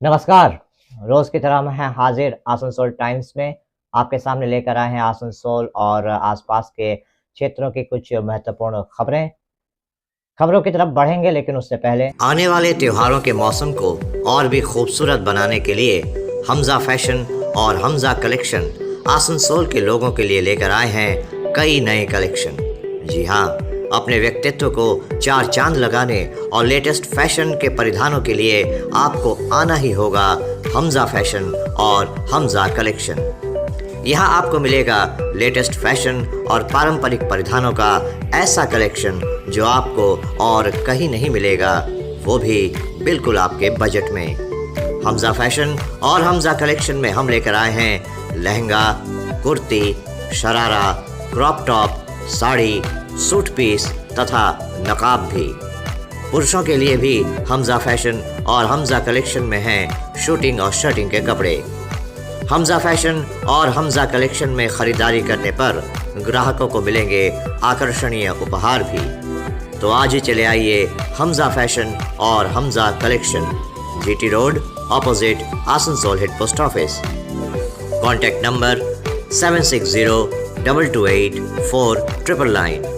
नमस्कार। रोज की तरह हम हैं हाजिर आसनसोल टाइम्स में। आपके सामने लेकर आए हैं आसनसोल और आसपास के क्षेत्रों की कुछ महत्वपूर्ण खबरें। खबरों की तरफ बढ़ेंगे, लेकिन उससे पहले आने वाले त्योहारों के मौसम को और भी खूबसूरत बनाने के लिए हमजा फैशन और हमजा कलेक्शन आसनसोल के लोगों के लिए लेकर आए हैं कई नए कलेक्शन। जी हाँ, अपने व्यक्तित्व को चार चांद लगाने और लेटेस्ट फैशन के परिधानों के लिए आपको आना ही होगा हमजा फैशन और हमजा कलेक्शन। यहाँ आपको मिलेगा लेटेस्ट फैशन और पारंपरिक परिधानों का ऐसा कलेक्शन जो आपको और कहीं नहीं मिलेगा, वो भी बिल्कुल आपके बजट में। हमजा फैशन और हमजा कलेक्शन में हम लेकर आए हैं lehenga, kurti, sharara, crop top, sari, suit piece तथा नकाब भी। पुरुषों के लिए भी हमजा फैशन और हमजा कलेक्शन में हैं शूटिंग और शर्टिंग के कपड़े। हमजा फैशन और हमजा कलेक्शन में खरीदारी करने पर ग्राहकों को मिलेंगे आकर्षणीय उपहार भी। तो आज ही चले आइए हमजा फैशन और Hamza collection, GT road, opposite Asansol head post office. Contact number 7602284999।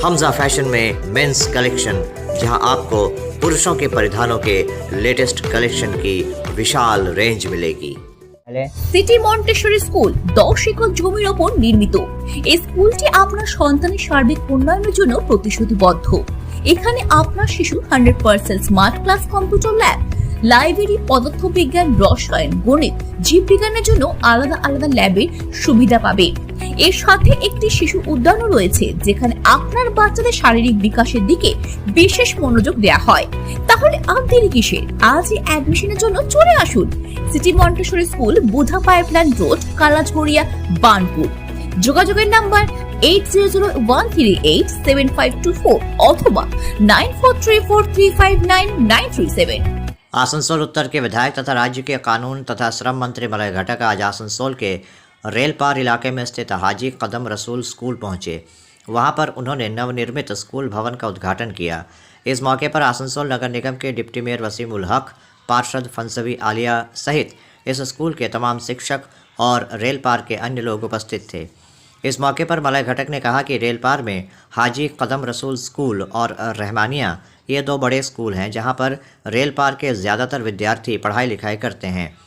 Hamza fashion में मेंस कलेक्शन, जहां आपको पुरुषों के परिधानों के लेटेस्ट कलेक्शन की विशाल रेंज मिलेगी। সিটি মন্টেসরি স্কুল 10 একর জমির ওপর নির্মিত। এই স্কুলটি আপনার সন্তানের সার্বিক উন্নয়নের জন্য প্রতিশ্রুতিবদ্ধ। এখানে আপনার শিশু 100% smart class, computer lab, library, পদার্থবিজ্ঞান, রসায়ন, গণিত, জীববিজ্ঞানের জন্য আলাদা আলাদা ল্যাবের সুবিধা পাবে। এর সাথে একটি শিশু উদ্যানও রয়েছে, যেখানে আপনার বাচ্চাদের শারীরিক বিকাশের দিকে বিশেষ মনোযোগ দেওয়া হয়। তাহলে আর দেরি কিসের? আজই অ্যাডমিশনের জন্য চলে আসুন সিটি মন্টেসরি স্কুল, বুধা পাইপলাইন রোড, কালাঝরিয়া, বানপুর। যোগাযোগের নাম্বার 8001387524 অথবা 9434359937। आसनसोल उत्तर के विधायक तथा राज्य के कानून तथा श्रम मंत्री मलय घटक आज आसनसोल के रेलपार इलाके में स्थित हाजी कदम रसूल स्कूल पहुंचे। वहां पर उन्होंने नवनिर्मित स्कूल भवन का उद्घाटन किया। इस मौके पर आसनसोल नगर निगम के डिप्टी मेयर वसीम उल हक, पार्षद फंसवी आलिया सहित इस स्कूल के तमाम शिक्षक और रेलपार के अन्य लोग उपस्थित थे। इस मौके पर मलय घटक ने कहा कि रेलपार में हाजी कदम रसूल स्कूल और रहमानिया, ये दो बड़े स्कूल हैं जहां पर रेलपार के ज़्यादातर विद्यार्थी पढ़ाई लिखाई करते हैं।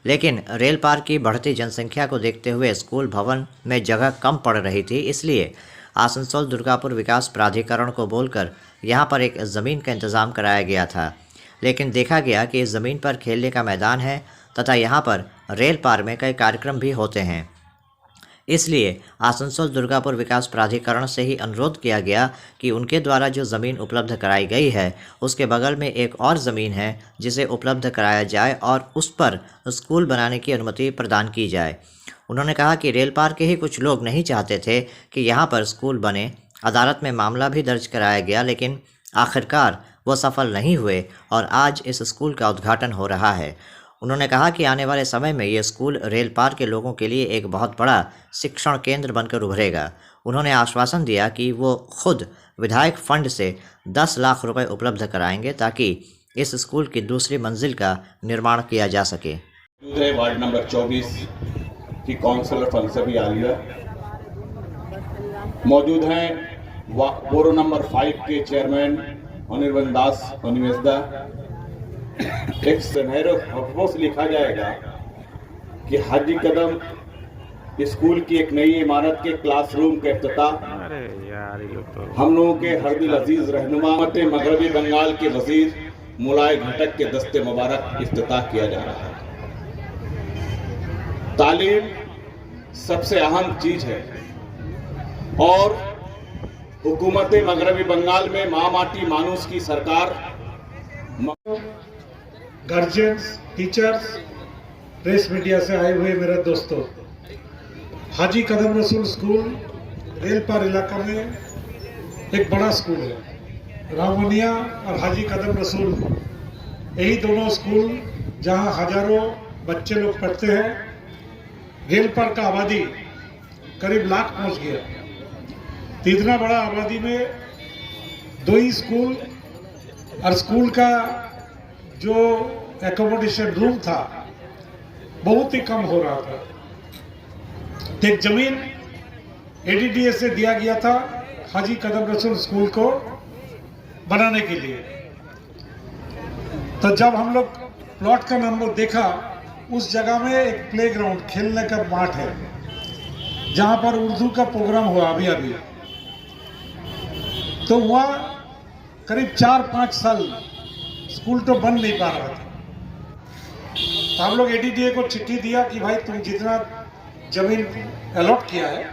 लेकिन रेलपार की बढ़ती जनसंख्या को देखते हुए स्कूल भवन में जगह कम पड़ रही थी, इसलिए आसनसोल दुर्गापुर विकास प्राधिकरण को बोलकर यहाँ पर एक ज़मीन का इंतज़ाम कराया गया था। लेकिन देखा गया कि इस ज़मीन पर खेलने का मैदान है तथा यहाँ पर रेलपार में कई कार्यक्रम भी होते हैं, इसलिए आसनसोल दुर्गापुर विकास प्राधिकरण से ही अनुरोध किया गया कि उनके द्वारा जो ज़मीन उपलब्ध कराई गई है उसके बगल में एक और ज़मीन है जिसे उपलब्ध कराया जाए और उस पर स्कूल बनाने की अनुमति प्रदान की जाए। उन्होंने कहा कि रेलपार के ही कुछ लोग नहीं चाहते थे कि यहाँ पर स्कूल बने। अदालत में मामला भी दर्ज कराया गया, लेकिन आखिरकार वो सफल नहीं हुए और आज इस स्कूल का उद्घाटन हो रहा है। उन्होंने कहा कि आने वाले समय में ये स्कूल रेलपार के लोगों के लिए एक बहुत बड़ा शिक्षण केंद्र बनकर उभरेगा। उन्होंने आश्वासन दिया कि वो खुद विधायक फंड से 10 लाख रुपए उपलब्ध कराएंगे ताकि इस स्कूल की दूसरी मंजिल का निर्माण किया जा सके। वार्ड नंबर 24 की काउंसलर फंसवी आलिया मौजूद हैं, बोरो नंबर 5 के चेयरमैन अनिर्बन दास अनिवेशदा। एक सुनहरे हर्फों से लिखा जाएगा कि हाजी कदम स्कूल की एक नई इमारत के क्लासरूम का इफ्तिताह हम लोगों के हरदिल अजीज रहनुमा मगरबी बंगाल के वजीर मुलाय घटक के दस्ते मुबारक इफ्तिताह किया जा रहा है। तालीम सबसे अहम चीज है और हुकूमत मगरबी बंगाल में माँ माटी मानूस की सरकार, गार्जियंस, टीचर्स, प्रेस मीडिया से आए हुए मेरे दोस्तों, हाजी कदम रसूल स्कूल रेलपार इलाका में एक बड़ा स्कूल है। रामनिया और हाजी कदम रसूल, यही दोनों स्कूल जहां हजारों बच्चे लोग पढ़ते हैं। रेलपार का आबादी करीब लाख पहुंच गया। तो इतना बड़ा आबादी में 2 ही स्कूल और स्कूल का जो एकोमोडेशन रूम था बहुत ही कम हो रहा था। एक जमीन एडीडीए से दिया गया था हाजी कदम रसूल स्कूल को बनाने के लिए। तो जब हम लोग प्लॉट का नंबर देखा, उस जगह में एक प्लेग्राउंड, खेलने का माठ है, जहां पर उर्दू का प्रोग्राम हुआ अभी अभी। तो वहाँ करीब 4-5 साल स्कूल तो बन नहीं पा रहा था। तो हम लोग एडीडीए को चिट्ठी दिया कि भाई तुम जितना जमीन अलॉट किया है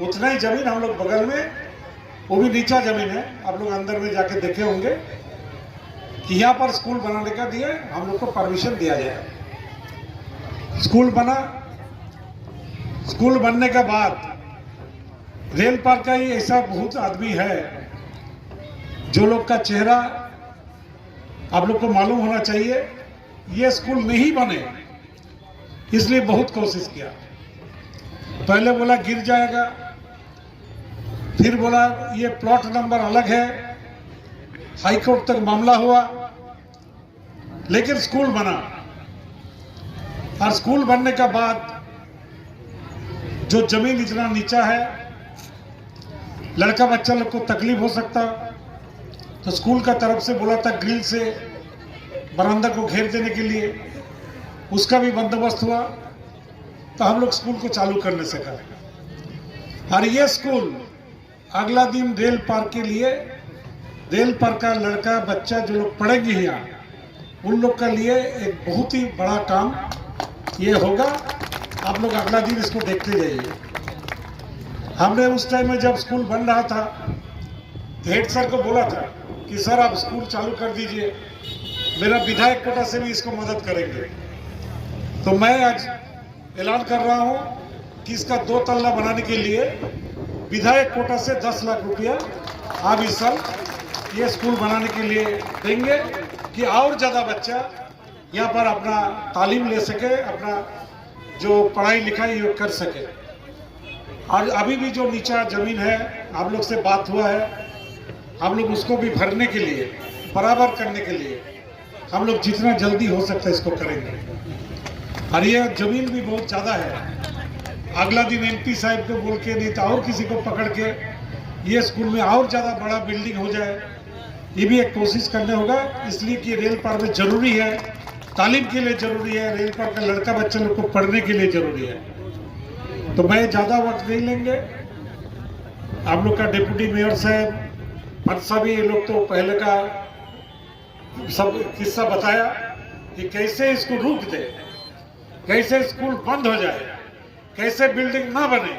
उतना ही जमीन हम लोग बगल में, वो भी नीचा जमीन है, आप लोग अंदर में जाके देखे होंगे कि यहाँ पर स्कूल बनाने का दिए, हम लोग को परमिशन दिया जाए। स्कूल बना। स्कूल बनने के बाद रेल पार का ही ऐसा बहुत आदमी है जो लोग का चेहरा आप लोग को मालूम होना चाहिए। ये स्कूल नहीं बने इसलिए बहुत कोशिश किया। पहले बोला गिर जाएगा, फिर बोला ये प्लॉट नंबर अलग है, हाई कोर्ट तक मामला हुआ, लेकिन स्कूल बना। और स्कूल बनने के बाद जो जमीन इतना नीचा है, लड़का बच्चा लोग को तकलीफ हो सकता, तो स्कूल का तरफ से बोला था ग्रिल से बरामदा को घेर देने के लिए, उसका भी बंदोबस्त हुआ। तो हम लोग स्कूल को चालू करने से कहा। और ये स्कूल अगला दिन रेल पार के लिए, रेल पार का लड़का बच्चा जो लोग पढ़ेंगे यहाँ, उन लोग का लिए एक बहुत ही बड़ा काम ये होगा। आप लोग अगला दिन इसको देखते जाइए। हमने उस टाइम में जब स्कूल बन रहा था, हेड सर को बोला था कि सर आप स्कूल चालू कर दीजिए, मेरा विधायक कोटा से भी इसको मदद करेंगे। तो मैं आज ऐलान कर रहा हूं कि इसका 2 तल्ला बनाने के लिए विधायक कोटा से 10 लाख रुपया आप इस साल ये स्कूल बनाने के लिए देंगे कि और ज़्यादा बच्चा यहाँ पर अपना तालीम ले सके, अपना जो पढ़ाई लिखाई वो कर सके। और अभी भी जो नीचा ज़मीन है, आप लोग से बात हुआ है, हम लोग उसको भी भरने के लिए, बराबर करने के लिए हम लोग जितना जल्दी हो सकता है इसको करेंगे। और ये ज़मीन भी बहुत ज़्यादा है। अगला दिन एमपी साहब को बोल के, नहीं तो और किसी को पकड़ के ये स्कूल में और ज़्यादा बड़ा बिल्डिंग हो जाए, ये भी एक कोशिश करने होगा। इसलिए कि रेल पार में ज़रूरी है, तालीम के लिए ज़रूरी है, रेल पार का लड़का बच्चा लोग को पढ़ने के लिए ज़रूरी है। तो मैं ज़्यादा वक्त नहीं लेंगे। आप लोग का डिप्टी मेयर साहब, सभी लोग तो पहले का सब किस्सा बताया कि कैसे इसको रोक दे, कैसे स्कूल बंद हो जाए, कैसे बिल्डिंग ना बने,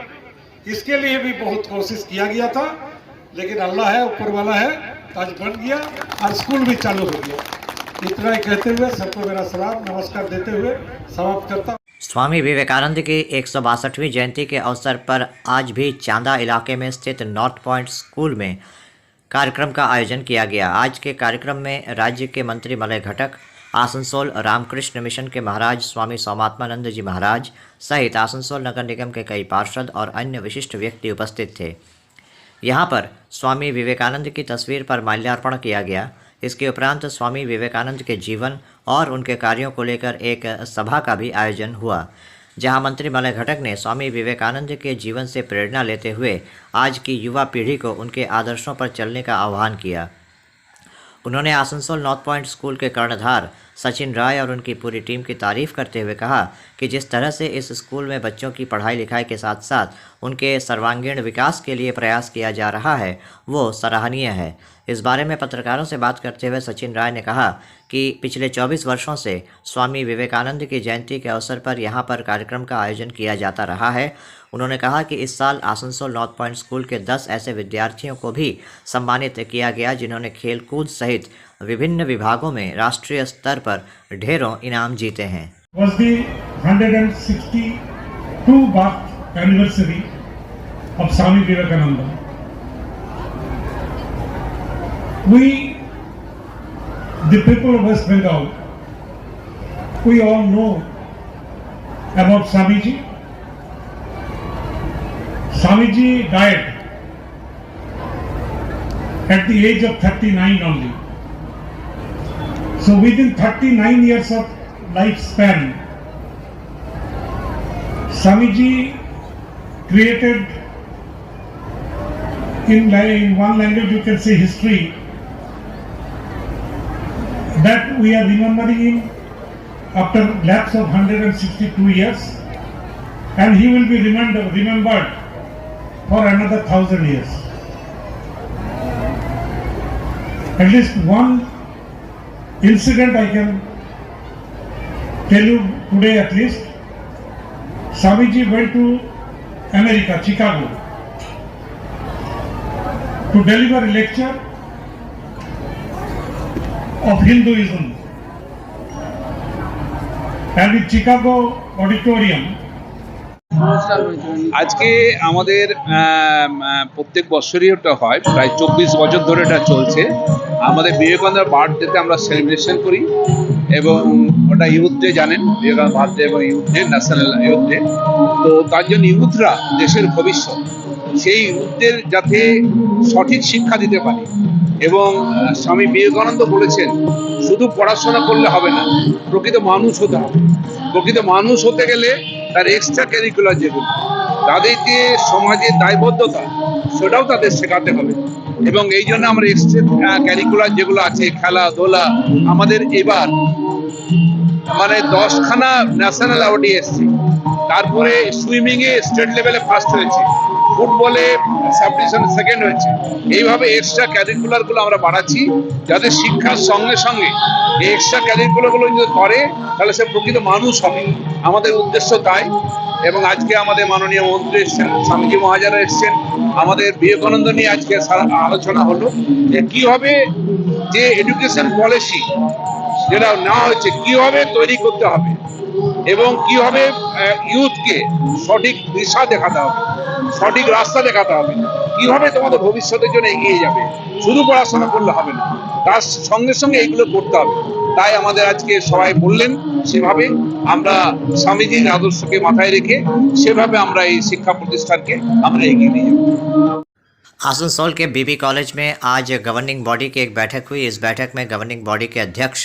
इसके लिए भी बहुत कोशिश किया गया था। लेकिन अल्लाह है, ऊपर वाला है, आज बन गया और स्कूल भी चालू हो गया। इतना ही कहते हुए सबको मेरा सलाम नमस्कार देते हुए समाप्त करता हूँ। स्वामी विवेकानंद की 162वीं जयंती के अवसर पर आज भी चांदा इलाके में स्थित नॉर्थ पॉइंट स्कूल में कार्यक्रम का आयोजन किया गया। आज के कार्यक्रम में राज्य के मंत्री मलय घटक, आसनसोल रामकृष्ण मिशन के महाराज स्वामी सोमात्मानंद जी महाराज सहित आसनसोल नगर निगम के कई पार्षद और अन्य विशिष्ट व्यक्ति उपस्थित थे। यहाँ पर स्वामी विवेकानंद की तस्वीर पर माल्यार्पण किया गया। इसके उपरांत स्वामी विवेकानंद के जीवन और उनके कार्यों को लेकर एक सभा का भी आयोजन हुआ, जहां मंत्री मलय घटक ने स्वामी विवेकानंद के जीवन से प्रेरणा लेते हुए आज की युवा पीढ़ी को उनके आदर्शों पर चलने का आह्वान किया। उन्होंने आसनसोल नॉर्थ पॉइंट स्कूल के कर्णधार सचिन राय और उनकी पूरी टीम की तारीफ करते हुए कहा कि जिस तरह से इस स्कूल में बच्चों की पढ़ाई लिखाई के साथ साथ उनके सर्वांगीण विकास के लिए प्रयास किया जा रहा है, वो सराहनीय है। इस बारे में पत्रकारों से बात करते हुए सचिन राय ने कहा कि पिछले 24 वर्षों से स्वामी विवेकानंद की जयंती के अवसर पर यहाँ पर कार्यक्रम का आयोजन किया जाता रहा है। उन्होंने कहा कि इस साल आसनसोल नॉर्थ पॉइंट स्कूल के 10 ऐसे विद्यार्थियों को भी सम्मानित किया गया जिन्होंने खेलकूद सहित विभिन्न विभागों में राष्ट्रीय स्तर पर ढेरों इनाम जीते हैं। Was the 162 birth anniversary of Swami Vivekananda. We, the people of West Bengal, we all know about Swamiji. Swamiji died at the age of 39 only. So within 39 years of lifespan, Swamiji created in one language you can say history that we are remembering him after lapse of 162 years, and he will be remembered for another 1,000 years. At least one incident I can tell you today at least. Swamiji went to America, Chicago, to deliver a lecture of Hinduism. And in Chicago auditorium, আজকে আমাদের প্রত্যেক বছরই ওটা হয়, প্রায় 24 বছর ধরে এটা চলছে। আমাদের বিবেকানন্দের বার্থডেতে আমরা সেলিব্রেশন করি এবং ওটা ইউথ ডে, জানেন বিবেকানন্দ বার্থডে এবং youth day, national youth day. তো তার জন্য ইউথরা দেশের ভবিষ্যৎ, সেই ইউথদের যাতে সঠিক শিক্ষা দিতে পারি। এবং স্বামী বিবেকানন্দ বলেছেন শুধু পড়াশোনা করলে হবে না, প্রকৃত মানুষ হতে হবে। প্রকৃত মানুষ হতে গেলে তার এক্সট্রা ক্যারিকুলার যেগুলো, তাদের যে সমাজের দায়বদ্ধতা, সেটাও তাদের শেখাতে হবে। এবং এই জন্য আমরা এক্সট্রা ক্যারিকুলার যেগুলো আছে, খেলাধুলা, আমাদের এবার মানে 10খানা ন্যাশনাল অ্যাওয়ার্ডে এসছে। তারপরে সুইমিংয়ে স্টেট লেভেলে ফার্স্ট হয়েছে, ফুটবলে সাব ডিভিশনে সেকেন্ড হয়েছে। এইভাবে এক্সট্রা ক্যারিকুলারগুলো আমরা বাড়াচ্ছি, যাতে শিক্ষার সঙ্গে সঙ্গে এই এক্সট্রা ক্যারিকুলারগুলো যদি করে তাহলে সে প্রকৃত মানুষ হবে। আমাদের উদ্দেশ্য তাই। এবং আজকে আমাদের মাননীয় মন্ত্রী এসছেন, স্বামীজি মহারাজরা এসছেন, আমাদের বিবেকানন্দ নিয়ে আজকে আলোচনা হলো যে কীভাবে যে এডুকেশন পলিসি যেটা নেওয়া হয়েছে কীভাবে তৈরি করতে হবে এবং কীভাবে ইউথকে সঠিক দিশা দেখাতে হবে, সঠিক রাস্তা দেখাতে হবে, কীভাবে তোমাদের ভবিষ্যতের জন্য এগিয়ে যাবে। শুধু পড়াশোনা করলে হবে না, তার সঙ্গে সঙ্গে এইগুলো করতে হবে। তাই আমাদের আজকে সবাই বললেন, সেভাবে আমরা স্বামীজির আদর্শকে মাথায় রেখে সেভাবে আমরা এই শিক্ষা প্রতিষ্ঠানকে আমরা এগিয়ে নিয়ে যাব। आसनसोल के बीबी कॉलेज में आज गवर्निंग बॉडी की एक बैठक हुई। इस बैठक में गवर्निंग बॉडी के अध्यक्ष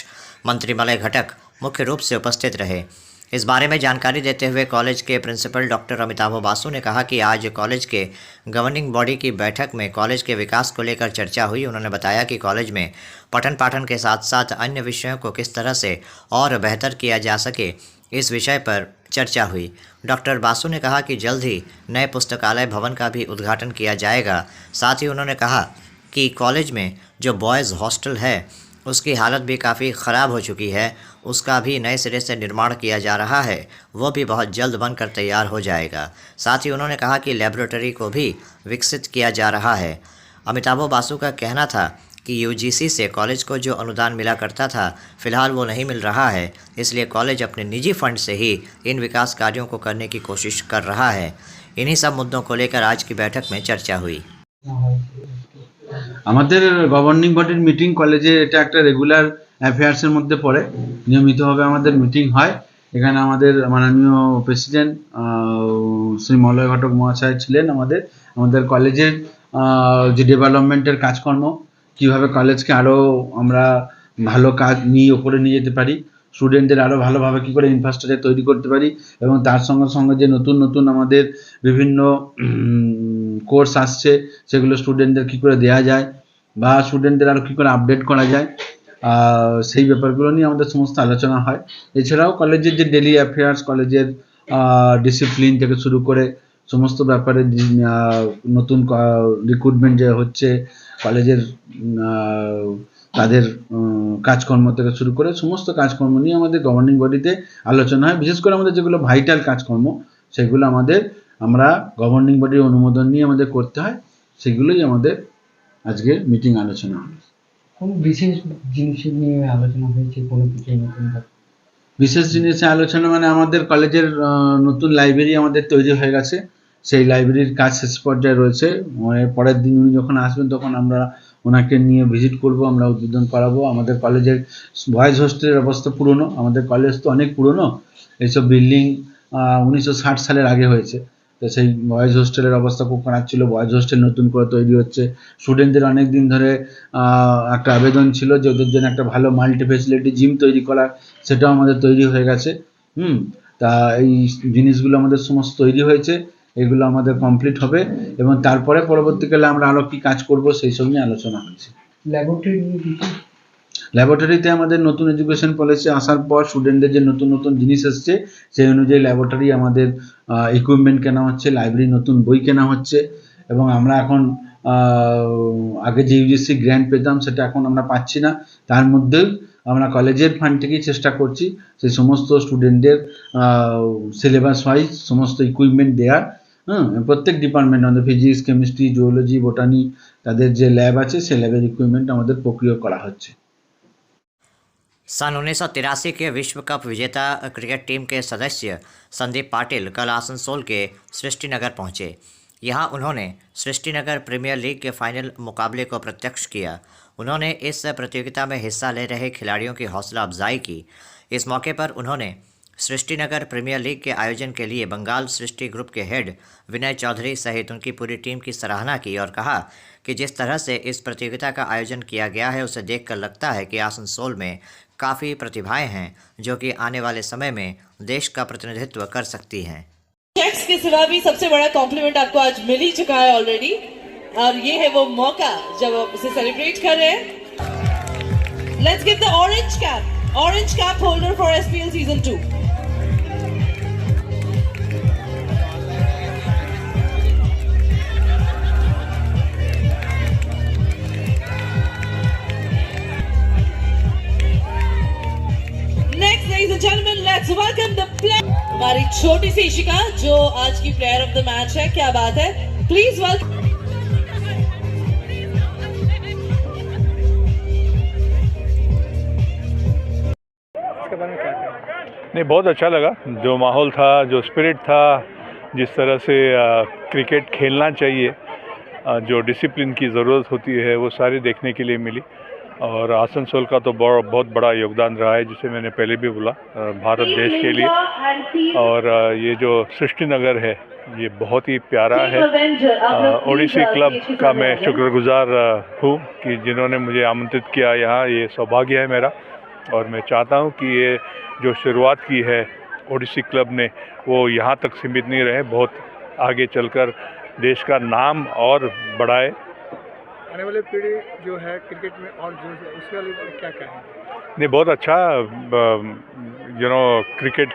मंत्रिमलय घटक मुख्य रूप से उपस्थित रहे। इस बारे में जानकारी देते हुए कॉलेज के प्रिंसिपल डॉक्टर अमिताभ बासु ने कहा कि आज कॉलेज के गवर्निंग बॉडी की बैठक में कॉलेज के विकास को लेकर चर्चा हुई। उन्होंने बताया कि कॉलेज में पठन पाठन के साथ साथ अन्य विषयों को किस तरह से और बेहतर किया जा सके, इस विषय पर चर्चा हुई। डॉक्टर बासु ने कहा कि जल्द ही नए पुस्तकालय भवन का भी उद्घाटन किया जाएगा। साथ ही उन्होंने कहा कि कॉलेज में जो बॉयज़ हॉस्टल है उसकी हालत भी काफ़ी ख़राब हो चुकी है, उसका भी नए सिरे से निर्माण किया जा रहा है, वो भी बहुत जल्द बनकर तैयार हो जाएगा। साथ ही उन्होंने कहा कि लैबोरेटरी को भी विकसित किया जा रहा है। अमिताभ बासु का कहना था कि यूजीसी से कॉलेज को जो अनुदान मिला करता था फ़िलहाल वो नहीं मिल रहा है, इसलिए कॉलेज अपने निजी फंड से ही इन विकास कार्यों को करने की कोशिश कर रहा है। इन्हीं सब मुद्दों को लेकर आज की बैठक में चर्चा हुई। আমাদের গভর্নিং বডির মিটিং কলেজে এটা একটা রেগুলার অ্যাফেয়ার্সের মধ্যে পড়ে, নিয়মিতভাবে আমাদের মিটিং হয়। এখানে আমাদের মাননীয় প্রেসিডেন্ট শ্রী মলয় ঘটক মহাশয় ছিলেন। আমাদের কলেজের যে ডেভেলপমেন্টের কাজকর্ম, কীভাবে কলেজকে আরও আমরা ভালো কাজ ওপরে নিয়ে যেতে পারি, স্টুডেন্টদের আরও ভালোভাবে কী করে ইনফ্রাস্ট্রাকচার তৈরি করতে পারি, এবং তার সঙ্গে সঙ্গে যে নতুন নতুন আমাদের বিভিন্ন কোর্স আসছে সেগুলো স্টুডেন্টদের কী করে দেওয়া যায় বা স্টুডেন্টদের আরও কী করে আপডেট করা যায়, সেই ব্যাপারগুলো নিয়ে আমাদের সমস্ত আলোচনা হয়। এছাড়াও কলেজের যে ডেলি অ্যাফেয়ার্স, কলেজের ডিসিপ্লিন থেকে শুরু করে সমস্ত ব্যাপারে নতুন রিক্রুটমেন্ট যে হচ্ছে, কলেজের তাদের কাজকর্ম থেকে শুরু করে সমস্ত কাজকর্ম নিয়ে আমাদের গভর্নিং বডিতে আলোচনা হয়। বিশেষ করে আমাদের যেগুলো ভাইটাল কাজকর্ম সেগুলো আমরা গভর্নিং বডির অনুমোদন নিয়ে আমাদের করতে হয়, সেগুলোই আমাদের আজকে মিটিং আলোচনা হলো। কোন বিশেষ জিনিস নিয়ে আলোচনা হয়েছে? কোনো কিছু নতুন বিশেষ জিনিসে আলোচনা মানে আমাদের কলেজের নতুন লাইব্রেরি আমাদের তৈরি হয়ে গেছে, সেই লাইব্রেরির কাজ শেষ পর্যায়ে রয়েছে। পরের দিন উনি যখন আসবেন তখন আমরা ওনাকে নিয়ে ভিজিট করব, আমরা উদ্বোধন করাবো। আমাদের কলেজের বয়েজ হোস্টেলের অবস্থা পুরনো, আমাদের কলেজ তো অনেক পুরনো, এইসব বিল্ডিং 1960 সালের আগে হয়েছে। তো সেই বয়েজ হোস্টেলের অবস্থা খুব খারাপ ছিল। বয়েজ হোস্টেল নতুন করে তৈরি হচ্ছে। স্টুডেন্টদের অনেক দিন ধরে একটা আবেদন ছিল যে ওদের জন্য একটা ভালো মাল্টি ফেসিলিটি জিম তৈরি করা, সেটাও আমাদের তৈরি হয়ে গেছে। তা এই জিনিসগুলো আমাদের সমস্ত তৈরি হয়েছে, এগুলো আমাদের কমপ্লিট হবে এবং তারপরে পরবর্তীকালে আমরা আরও কী কাজ করব সেই সব নিয়ে আলোচনা হয়েছে। ল্যাবরেটরি নিয়ে কিছু ল্যাবরেটরিতে আমাদের নতুন এডুকেশন পলিসি আসার পর স্টুডেন্টদের যে নতুন নতুন জিনিস এসছে সেই অনুযায়ী ল্যাবরেটরি আমাদের ইকুইপমেন্ট কেনা হচ্ছে, লাইব্রেরি নতুন বই কেনা হচ্ছে এবং আমরা এখন আগে যে ইউজিসি গ্র্যান্ট পেতাম সেটা এখন আমরা পাচ্ছি না। তার মধ্যেও আমরা কলেজের ফান্ড থেকেই চেষ্টা করছি সেই সমস্ত স্টুডেন্টদের সিলেবাস ওয়াইজ সমস্ত ইকুইপমেন্ট দেওয়ার। প্রত্যেক ডিপার্টমেন্ট আমাদের ফিজিক্স, কেমিস্ট্রি, জুওলজি, বোটানি তাদের যে ল্যাব আছে সেই ল্যাবের ইকুইপমেন্ট আমাদের প্রক্রিয়া করা হচ্ছে। सन 1983 के विश्व कप विजेता क्रिकेट टीम के सदस्य संदीप पाटिल कल आसनसोल के सृष्टिनगर पहुंचे। यहां उन्होंने सृष्टिनगर प्रीमियर लीग के फाइनल मुकाबले को प्रत्यक्ष किया। उन्होंने इस प्रतियोगिता में हिस्सा ले रहे खिलाड़ियों की हौसला अफजाई की। इस मौके पर उन्होंने सृष्टिनगर प्रीमियर लीग के आयोजन के लिए बंगाल सृष्टि ग्रुप के हेड विनय चौधरी सहित उनकी पूरी टीम की सराहना की और कहा कि जिस तरह से इस प्रतियोगिता का आयोजन किया गया है उसे देखकर लगता है कि आसनसोल में काफ़ी प्रतिभाएं हैं जो कि आने वाले समय में देश का प्रतिनिधित्व कर सकती हैं। चेक्स के सिवा भी सबसे बड़ा कॉम्प्लीमेंट आपको आज मिल ही चुका है ऑलरेडी, और ये है वो मौका जब आप उसे सेलिब्रेट कर रहे हैं। Let's give the orange cap holder for SPL season 2। Next, ladies and gentlemen, let's welcome the player. हमारी छोटी सी इशिका जो आज की प्लेयर ऑफ द मैच है। क्या बात है, प्लीज वेलकम। नहीं, बहुत अच्छा लगा। जो माहौल था, जो स्पिरिट था, जिस तरह से क्रिकेट खेलना चाहिए, जो डिसिप्लिन की ज़रूरत होती है वो सारी देखने के लिए मिली। और आसनसोल का तो बहुत बड़ा योगदान रहा है, जिसे मैंने पहले भी बोला, भारत देश के लिए। और ये जो सृष्टिनगर है ये बहुत ही प्यारा है। ओडिसी क्लब का मैं शुक्रगुजार हूँ कि जिन्होंने मुझे आमंत्रित किया यहाँ। ये सौभाग्य है मेरा और मैं चाहता हूँ कि ये जो शुरुआत की है ओडिसी क्लब ने वो यहाँ तक सीमित नहीं रहे, बहुत आगे चलकर देश का नाम और बढ़ाए। आने वाली पीढ़ी जो है क्रिकेट में और जो उसके लिए क्या कहेंगे? नहीं, बहुत अच्छा क्रिकेट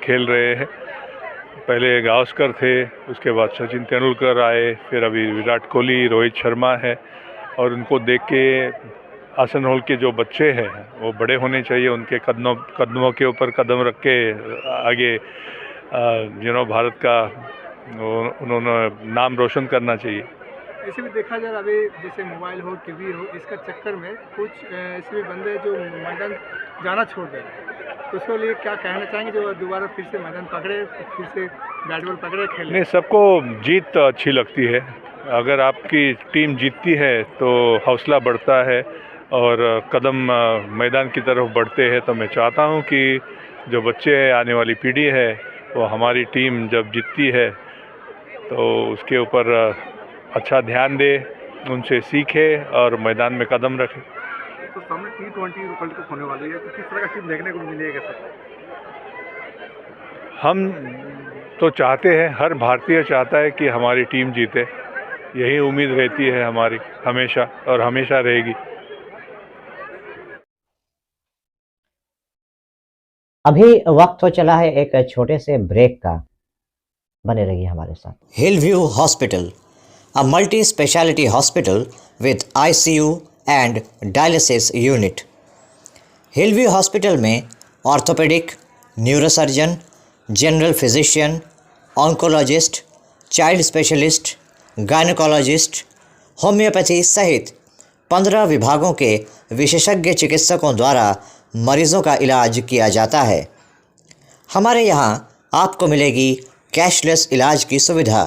खेल रहे हैं। पहले गावस्कर थे, उसके बाद सचिन तेंदुलकर आए, फिर अभी विराट कोहली, रोहित शर्मा है। और उनको देख के आसनसोल के जो बच्चे हैं वो बड़े होने चाहिए, उनके कदमों के ऊपर कदम रख के आगे भारत का उन्होंने नाम रोशन करना चाहिए। ऐसे भी देखा जाए अभी जैसे मोबाइल हो, टीवी हो, इसका चक्कर में कुछ ऐसे भी बंदे जो मैदान जाना छोड़ दे रहे हैं, तो उसके लिए क्या कहना चाहेंगे जो दोबारा फिर से मैदान पकड़े, फिर से बैट बॉल पकड़े खेले? नहीं, सबको जीत अच्छी लगती है। अगर आपकी टीम जीतती है तो हौसला बढ़ता है और कदम मैदान की तरफ बढ़ते हैं। तो मैं चाहता हूँ कि जो बच्चे हैं, आने वाली पीढ़ी है, वो हमारी टीम जब जीतती है तो उसके ऊपर अच्छा ध्यान दे, उनसे सीखे और मैदान में कदम रखे। तो सामने T20 वर्ल्ड कप होने वाली है, तो किस तरह का टीम देखने को मिलेगा सर? हम तो चाहते हैं, हर भारतीय चाहता है कि हमारी टीम जीते। यही उम्मीद रहती है हमारी हमेशा और हमेशा रहेगी। अभी वक्त हो चला है एक छोटे से ब्रेक का, बने रहिए हमारे साथ। Hillview hospital, a multi-speciality hospital with ICU and dialysis unit. Hillview hospital में orthopaedic, neurosurgeon, general physician, oncologist, child specialist, gynaecologist, homoeopathy सहित 15 विभागों के विशेषज्ञ चिकित्सकों द्वारा मरीजों का इलाज किया जाता है। हमारे यहाँ आपको मिलेगी कैशलेस इलाज की सुविधा।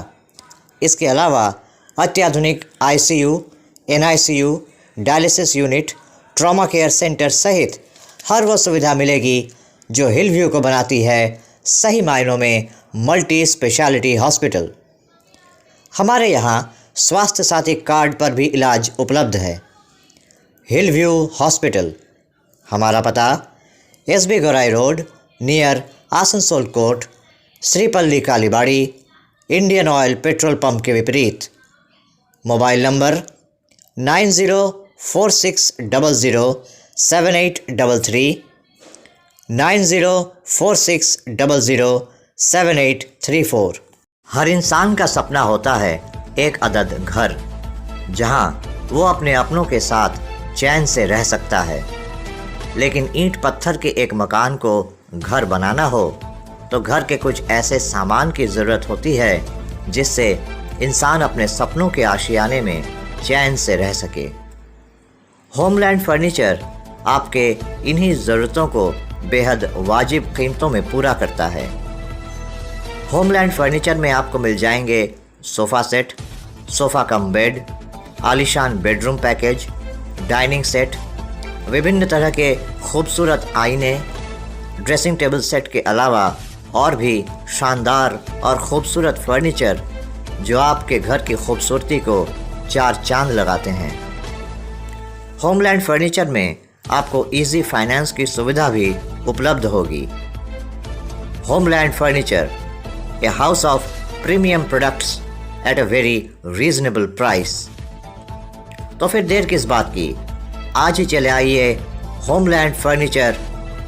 इसके अलावा अत्याधुनिक ICU, NICU, dialysis unit, trauma care centre सहित हर वो सुविधा मिलेगी जो हिलव्यू को बनाती है सही मायनों में मल्टी स्पेशलिटी हॉस्पिटल। हमारे यहाँ स्वास्थ्य साथी कार्ड पर भी इलाज उपलब्ध है। हिल व्यू हॉस्पिटल, हमारा पता SB Gourai road near Asansol court, Sripalli Kalibari, Indian Oil petrol pump के विपरीत। Mobile number 9046007833, 9046007834। हर इंसान का सपना होता है एक अदद घर, जहां वो अपने अपनों के साथ चैन से रह सकता है। लेकिन ईंट पत्थर के एक मकान को घर बनाना हो तो घर के कुछ ऐसे सामान की ज़रूरत होती है जिससे इंसान अपने सपनों के आशियाने में चैन से रह सके। होमलैंड फर्नीचर आपके इन्हीं ज़रूरतों को बेहद वाजिब कीमतों में पूरा करता है। होमलैंड फर्नीचर में आपको मिल जाएंगे sofa set, sofa cum bed, आलीशान बेडरूम पैकेज, डाइनिंग सेट, विभिन्न तरह के खूबसूरत आईने, ड्रेसिंग टेबल सेट के अलावा और भी शानदार और ख़ूबसूरत फर्नीचर जो आपके घर की खूबसूरती को चार चांद लगाते हैं। होमलैंड फर्नीचर में आपको इजी फाइनेंस की सुविधा भी उपलब्ध होगी। Homeland furniture, a house of premium products at a very reasonable price. तो फिर देर किस बात की, आज ही चले आइए होमलैंड फर्नीचर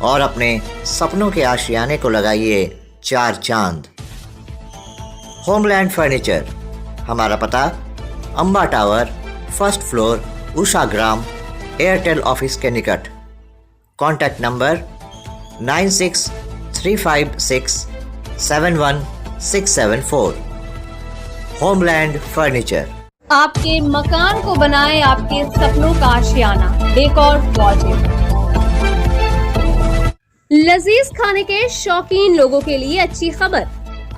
और अपने सपनों के आशियाने को लगाइए चार चांद। होमलैंड फर्नीचर, हमारा पता Amba tower, first floor, Usha ग्राम, एयरटेल ऑफिस के निकट। Contact number 9635671674। Homeland furniture. आपके मकान को बनाए आपके सपनों का आशियाना, डेकोर वॉलपेपर। लजीज खाने के शौकीन लोगों के लिए अच्छी खबर।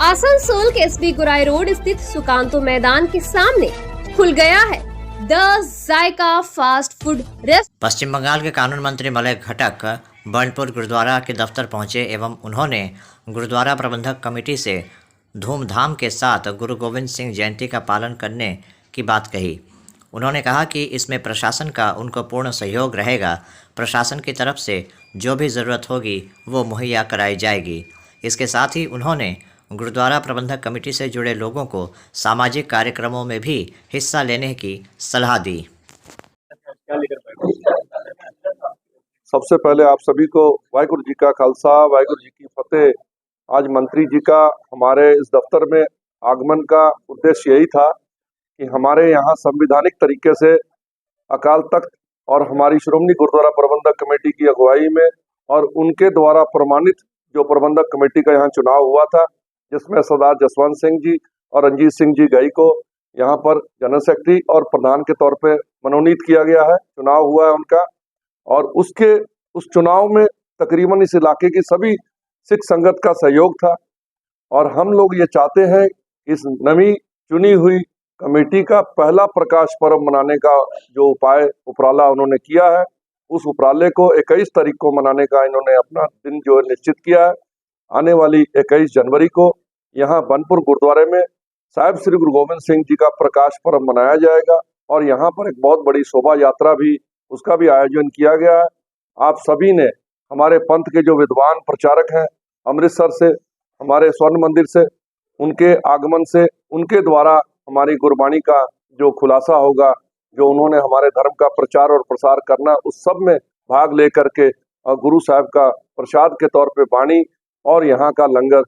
आसनसोल के SB गौराई रोड स्थित सुकांतो मैदान के सामने खुल गया है the Zaika fast food rest. Paschim Bengal के कानून मंत्री मलय घटक बर्नपुर गुरुद्वारा के दफ्तर पहुंचे एवं उन्होंने गुरुद्वारा प्रबंधक कमेटी से धूमधाम के साथ गुरु गोविंद सिंह जयंती का पालन करने की बात कही। उन्होंने कहा कि इसमें प्रशासन का उनको पूर्ण सहयोग रहेगा। प्रशासन की तरफ से जो भी ज़रूरत होगी वो मुहैया कराई जाएगी। इसके साथ ही उन्होंने गुरुद्वारा प्रबंधक कमेटी से जुड़े लोगों को सामाजिक कार्यक्रमों में भी हिस्सा लेने की सलाह दी। सबसे पहले आप सभी को वाहिगुरु जी का खालसा, वाहिगुरु जी की फतेह। आज मंत्री जी का हमारे इस दफ्तर में आगमन का उद्देश्य यही था कि हमारे यहाँ संवैधानिक तरीके से अकाल तख्त और हमारी श्रोमणी गुरुद्वारा प्रबंधक कमेटी की अगुवाई में और उनके द्वारा प्रमाणित जो प्रबंधक कमेटी का यहाँ चुनाव हुआ था, जिसमें सरदार जसवंत सिंह जी और रंजीत सिंह जी गई को यहाँ पर जनरल सेक्रेटरी और प्रधान के तौर पे मनोनीत किया गया है। चुनाव हुआ है उनका, और उस चुनाव में तकरीबन इस इलाके की सभी सिख संगत का सहयोग था। और हम लोग ये चाहते हैं इस नवी चुनी हुई कमेटी का पहला प्रकाश पर्व मनाने का जो उपाय उपराला उन्होंने किया है, उस उपराले को 21 तारीख को मनाने का इन्होंने अपना दिन जो निश्चित किया है। आने वाली 21 जनवरी को यहाँ बनपुर गुरुद्वारे में साहिब श्री गुरु गोविंद सिंह जी का प्रकाश पर्व मनाया जाएगा और यहाँ पर एक बहुत बड़ी शोभा यात्रा भी उसका भी आयोजन किया गया है। आप सभी ने हमारे पंथ के जो विद्वान प्रचारक हैं अमृतसर से, हमारे स्वर्ण मंदिर से, उनके आगमन से, उनके द्वारा हमारी गुरबाणी का जो खुलासा होगा, जो उन्होंने हमारे धर्म का प्रचार और प्रसार करना, उस सब में भाग लेकर के गुरु साहब का प्रसाद के तौर पे वाणी और यहाँ का लंगर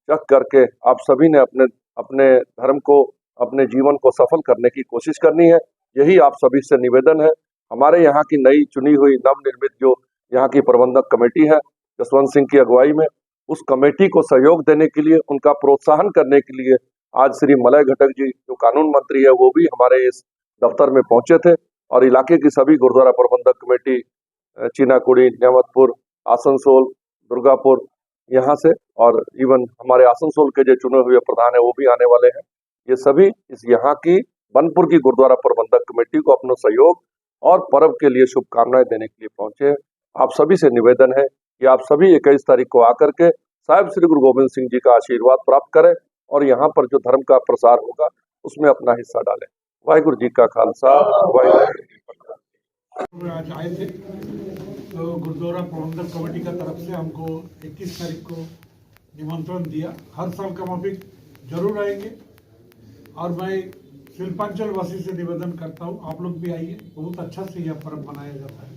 चख करके आप सभी ने अपने अपने धर्म को, अपने जीवन को सफल करने की कोशिश करनी है। यही आप सभी से निवेदन है। हमारे यहाँ की नई चुनी हुई नवनिर्मित जो यहाँ की प्रबंधक कमेटी है जसवंत सिंह की अगुवाई में, उस कमेटी को सहयोग देने के लिए, उनका प्रोत्साहन करने के लिए आज श्री मलय घटक जी जो कानून मंत्री है वो भी हमारे इस दफ्तर में पहुंचे थे और इलाके की सभी गुरुद्वारा प्रबंधक कमेटी चीनाकुड़ी, न्यामतपुर, आसनसोल, दुर्गापुर यहाँ से और इवन हमारे आसनसोल के जो चुने हुए प्रधान है वो भी आने वाले हैं। ये सभी इस यहाँ की बनपुर की गुरुद्वारा प्रबंधक कमेटी को अपना सहयोग और पर्व के लिए शुभकामनाएं देने के लिए पहुंचे हैं। आप सभी से निवेदन है कि आप सभी 21 तारीख को आकर के साहिब श्री गुरु गोविंद सिंह जी का आशीर्वाद प्राप्त करें और यहाँ पर जो धर्म का प्रसार होगा उसमें अपना हिस्सा डालें। वाहिगुरु जी का खालसा, वाहिगुरु जी की फतेह। आज आए थे तो गुरुद्वारा प्रबंधक कमेटी का तरफ से हमको 21 तारीख को निमंत्रण दिया। हर साल का माफिक जरूर आएंगे और मैं शिल्पांचल वासी से निवेदन करता हूँ आप लोग भी आइए, बहुत अच्छा से यह पर्व मनाया जाता है।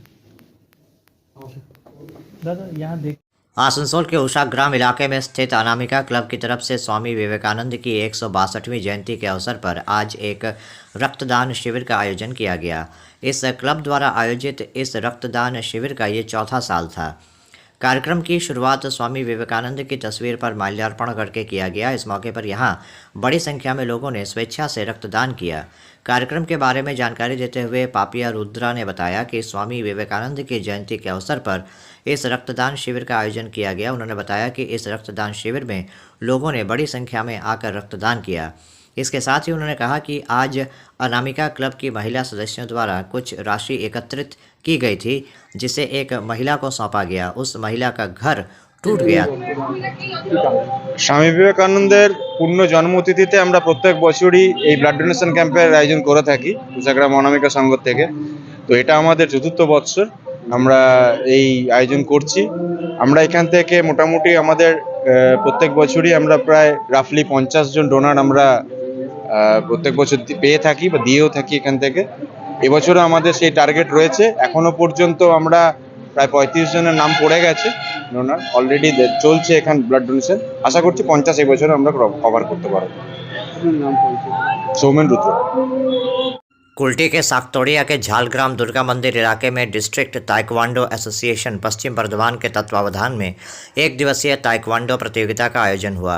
दादा यहाँ देख आसनसोल के उषाग्राम इलाके में स्थित अनामिका क्लब की तरफ से स्वामी विवेकानंद की 162वीं जयंती के अवसर पर आज एक रक्तदान शिविर का आयोजन किया गया। इस क्लब द्वारा आयोजित इस रक्तदान शिविर का ये चौथा साल था। कार्यक्रम की शुरुआत स्वामी विवेकानंद की तस्वीर पर माल्यार्पण करके किया गया। इस मौके पर यहाँ बड़ी संख्या में लोगों ने स्वेच्छा से रक्तदान किया। कार्यक्रम के बारे में जानकारी देते हुए पापिया रुद्रा ने बताया कि स्वामी विवेकानंद की जयंती के अवसर पर इस रक्तदान शिविर का आयोजन किया गया। उन्होंने बताया कि इस रक्तदान शिविर में लोगों ने बड़ी संख्या में आकर रक्तदान किया। इसके साथ ही उन्होंने कहा कि आज अनामिका क्लब की महिला सदस्यों द्वारा कुछ राशि एकत्रित की गई थी, जिसे एक महिला को सौंपा गया। उस महिला का घर टूट गया। স্বামী বিবেকানন্দের পূর্ণ জন্মতিথিতে আমরা প্রত্যেক বছরই এই ব্লাড ডোনেশন ক্যাম্পের আয়োজন করে থাকি উষাগ্রাম অনামিকা সংঘ থেকে। তো এটা আমাদের চতুর্থ বৎসর আমরা এই আয়োজন করছি। আমরা এখান থেকে মোটামুটি আমাদের প্রত্যেক বছরই আমরা প্রায় রাফলি 50 জন ডোনার আমরা প্রত্যেক বছর পেয়ে থাকি বা দিয়েও থাকি এখান থেকে। এবছরও আমাদের সেই টার্গেট রয়েছে। এখনো পর্যন্ত আমরা প্রায় 35 জনের নাম পড়ে গেছে ডোনার, অলরেডি চলছে এখান ব্লাড ডোনেশন। আশা করছি 50 এই বছর আমরা কভার করতে পারবো। सौमेन रुद्र। कुल्टी के साकतोड़िया के झालग्राम दुर्गा मंदिर इलाके में डिस्ट्रिक्ट ताइक्वांडो एसोसिएशन पश्चिम बर्धमान के तत्वावधान में 1 दिवसीय ताइक्वांडो प्रतियोगिता का आयोजन हुआ।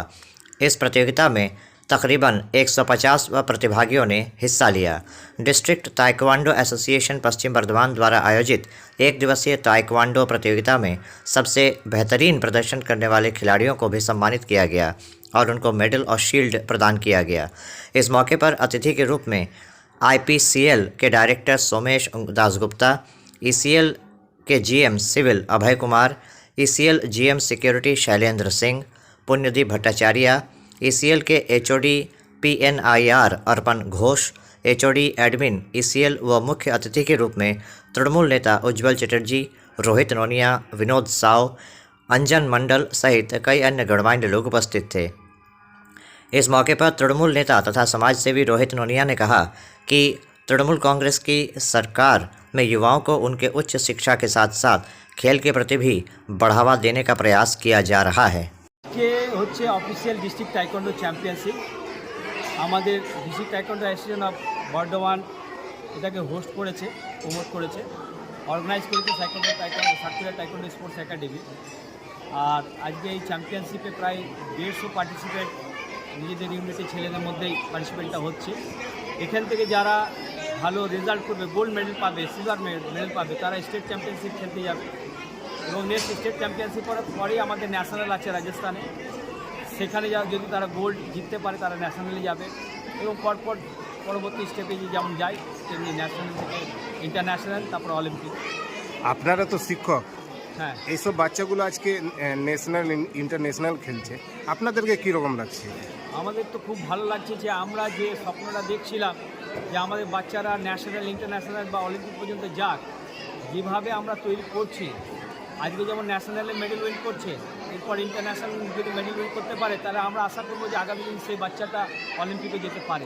इस प्रतियोगिता में तकरीबन 150 प्रतिभागियों ने हिस्सा लिया। डिस्ट्रिक्ट ताइक्वांडो एसोसिएशन पश्चिम बर्धमान द्वारा आयोजित 1 दिवसीय ताइक्वांडो प्रतियोगिता में सबसे बेहतरीन प्रदर्शन करने वाले खिलाड़ियों को भी सम्मानित किया गया और उनको मेडल और शील्ड प्रदान किया गया। इस मौके पर अतिथि के रूप में IPCL के डायरेक्टर सोमेश दासगुप्ता, ECL के GM civil Abhay Kumar, ECL GM security Shailendra Singh, Punyadeep Bhattacharya, ECL के HOD PNIR Arpan Ghosh, HOD admin ECL व मुख्य अतिथि के रूप में तृणमूल नेता उज्ज्वल चटर्जी, रोहित नोनिया, विनोद साव, अंजन मंडल सहित कई अन्य गणमान्य लोग उपस्थित थे। इस मौके पर तृणमूल नेता तथा समाजसेवी रोहित नोनिया ने कहा कि तृणमूल कांग्रेस की सरकार में युवाओं को उनके उच्च शिक्षा के साथ साथ खेल के प्रति भी बढ़ावा देने का प्रयास किया जा रहा है। হচ্ছে অফিসিয়াল ডিস্ট্রিক্ট টাইকোয়ান্ডো চ্যাম্পিয়নশিপ আমাদের district taekwondo association of Bardhaman এটাকে হোস্ট করেছে, প্রমোট করেছে, অর্গানাইজ করেছে সার্কুলার টাইকোয়ান্ডো স্পোর্টস একাডেমি। আর আজকে এই চ্যাম্পিয়নশিপে প্রায় 150 পার্টিসিপেন্ট নিজেদের ইউনিটের ছেলেদের মধ্যেই পার্টিসিপেন্টটা হচ্ছে। এখান থেকে যারা ভালো রেজাল্ট করবে, গোল্ড মেডেল পাবে, সিলভার মেডেল পাবে, তারা স্টেট চ্যাম্পিয়নশিপ খেলতে যাবে এবং নেক্সট স্টেট চ্যাম্পিয়নশিপ করার পরেই আমাদের ন্যাশনাল আছে রাজস্থানে, সেখানে যদি তারা গোল্ড জিততে পারে তারা ন্যাশনালে যাবে এবং পরবর্তী স্টেপে যেমন যায় তেমনি ন্যাশনাল থেকে ইন্টারন্যাশনাল, তারপর অলিম্পিক। আপনারা তো শিক্ষক, হ্যাঁ, এইসব বাচ্চাগুলো আজকে ন্যাশনাল ইন্টারন্যাশনাল খেলছে, আপনাদেরকে কীরকম লাগছে? আমাদের তো খুব ভালো লাগছে যে আমরা যে স্বপ্নটা দেখছিলাম যে আমাদের বাচ্চারা ন্যাশনাল ইন্টারন্যাশনাল বা অলিম্পিক পর্যন্ত যাক, যেভাবে আমরা তৈরি করছি, আজকে যেমন ন্যাশনালে মেডেল উইন করছে, এরপর ইন্টারন্যাশনাল যদি মেডেল উইন করতে পারে তাহলে আমরা আশা করবো যে আগামী দিন সেই বাচ্চাটা অলিম্পিকে যেতে পারে।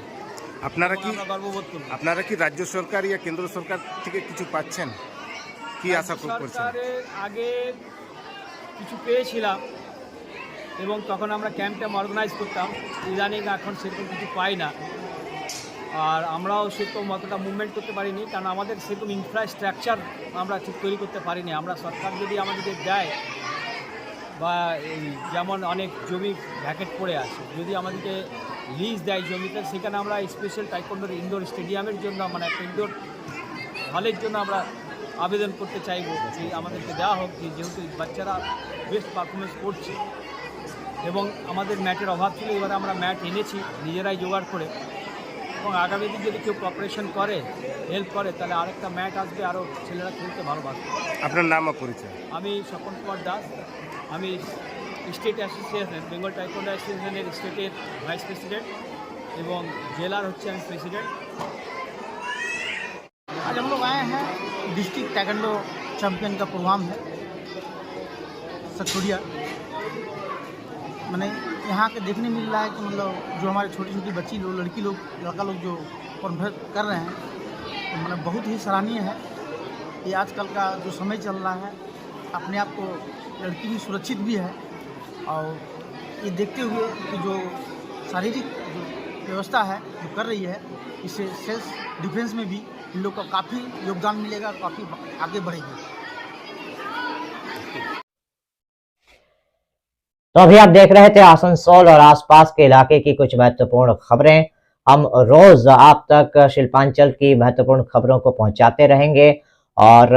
আপনারা কি গর্ববোধ করব। আপনারা কি রাজ্য সরকার ইয়া কেন্দ্র সরকার থেকে কিছু পাচ্ছেন? কি আশা করছেন? সরকারের আগে কিছু পেয়েছিলাম এবং তখন আমরা ক্যাম্পটা অর্গানাইজ করতাম, ইদানিং এখন সেরকম কিছু পাই না। আর আমরাও সেরকম অতটা মুভমেন্ট করতে পারিনি, কারণ আমাদের সেরকম ইনফ্রাস্ট্রাকচার আমরা ঠিক তৈরি করতে পারিনি। আমরা সরকার যদি আমাদেরকে দেয় বা যেমন অনেক জমি ভ্যাকেট পড়ে আছে, যদি আমাদেরকে লিজ দেয় জমিতে, সেখানে আমরা স্পেশাল টাইকোয়ান্ডোর ইনডোর স্টেডিয়ামের জন্য, মানে একটা ইনডোর হলের জন্য আমরা আবেদন করতে চাইব যে আমাদেরকে দেওয়া হোক, যেহেতু বাচ্চারা বেস্ট পারফরমেন্স করছে এবং আমাদের ম্যাটের অভাব ছিল। এবারে আমরা ম্যাট এনেছি নিজেরাই জোগাড় করে এবং আগামী দিন যদি কেউ কোঅপারেশন করে, হেল্প করে, তাহলে আরেকটা ম্যাট আসবে, আরও ছেলেরা খেলতে ভালোবাসবে। আপনার নাম ও পরিচয়? আমি স্বপন কুমার দাস, আমি স্টেট অ্যাসোসিয়েশন বেঙ্গল টাইকোয়ান্ডো অ্যাসোসিয়েশনের স্টেটের ভাইস প্রেসিডেন্ট এবং জেলার হচ্ছে আমি प्रेसिडेंट। आज हम लोग आए हैं, डिस्ट्रिक्ट टाइकोंडो चैंपियन का प्रोग्राम है सतपुरिया। मैंने यहाँ के देखने मिल रहा है कि मतलब जो हमारे छोटी छोटी बच्ची लोग, लड़की लोग, लड़का लोग जो परफॉर्म कर रहे हैं, तो मतलब बहुत ही सराहनीय है। ये आजकल का जो समय चल रहा है, अपने आप को लड़की भी सुरक्षित भी है, और ये देखते हुए कि जो शारीरिक जो व्यवस्था है जो कर रही है, इससे सेल्फ डिफेंस में भी इन लोग का काफ़ी योगदान मिलेगा, काफ़ी आगे बढ़ेगी। तो अभी आप देख रहे थे आसनसोल और आसपास के इलाके की कुछ महत्वपूर्ण खबरें। हम रोज आप तक शिल्पांचल की महत्वपूर्ण खबरों को पहुंचाते रहेंगे, और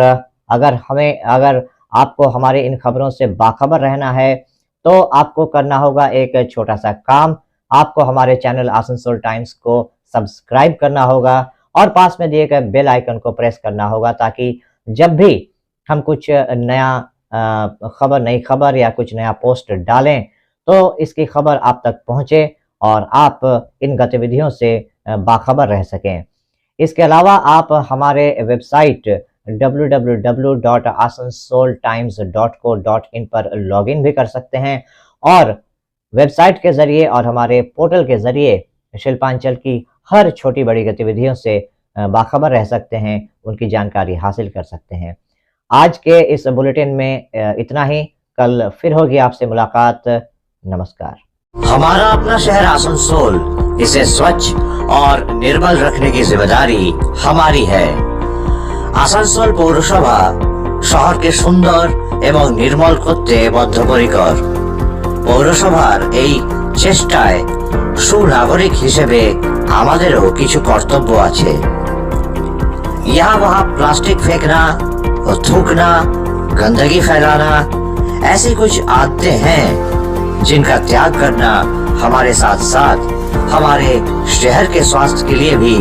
अगर आपको हमारे इन खबरों से बाखबर रहना है तो आपको करना होगा एक छोटा सा काम। आपको हमारे चैनल आसनसोल टाइम्स को सब्सक्राइब करना होगा और पास में दिए गए बेल आइकन को प्रेस करना होगा, ताकि जब भी हम कुछ नया नई खबर या कुछ नया पोस्ट डालें तो इसकी खबर आप तक पहुंचे और आप इन गतिविधियों से बाखबर रह सकें। इसके अलावा आप हमारे वेबसाइट www.asansoltimes.co.in पर लॉगिन भी कर सकते हैं, और वेबसाइट के जरिए और हमारे पोर्टल के जरिए शिल्पांचल की हर छोटी बड़ी गतिविधियों से बाखबर रह सकते हैं, उनकी जानकारी हासिल कर सकते हैं। आज के इस बुलेटिन में इतना ही। कल फिर होगी आपसे मुलाकात। नमस्कार। हमारा अपना शहर आसनसोल, इसे स्वच्छ और निर्मल रखने की जिम्मेदारी हमारी है। आसनसोल পৌরসভা শহরকে সুন্দর এবং নির্মল করতে বদ্ধপরিকর। পৌরসভার এই চেষ্টায় সুনাগরিক হিসেবে আমাদেরও কিছু কর্তব্য আছে। यहाँ वहाँ प्लास्टिक फेंकना, थूकना, गंदगी फैलाना, ऐसी कुछ आदतें हैं जिनका त्याग करना हमारे साथ साथ हमारे शहर के स्वास्थ्य के लिए भी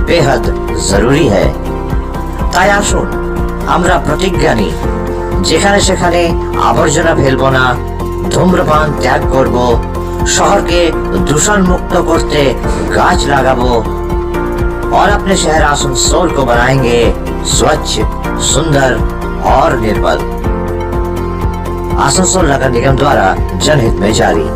बेहद जरूरी है। তাই আসুন আমরা প্রতিজ্ঞা নিই, যেখানে সেখানে আবর্জনা ফেলবো না, ধূম্রপান ত্যাগ করব, শহরকে दूषण मुक्त करते गाछ लगाबो और अपने शहर आसनसोल को बनाएंगे स्वच्छ, सुंदर और निर्मल। आसनसोल नगर निगम द्वारा जनहित में जारी।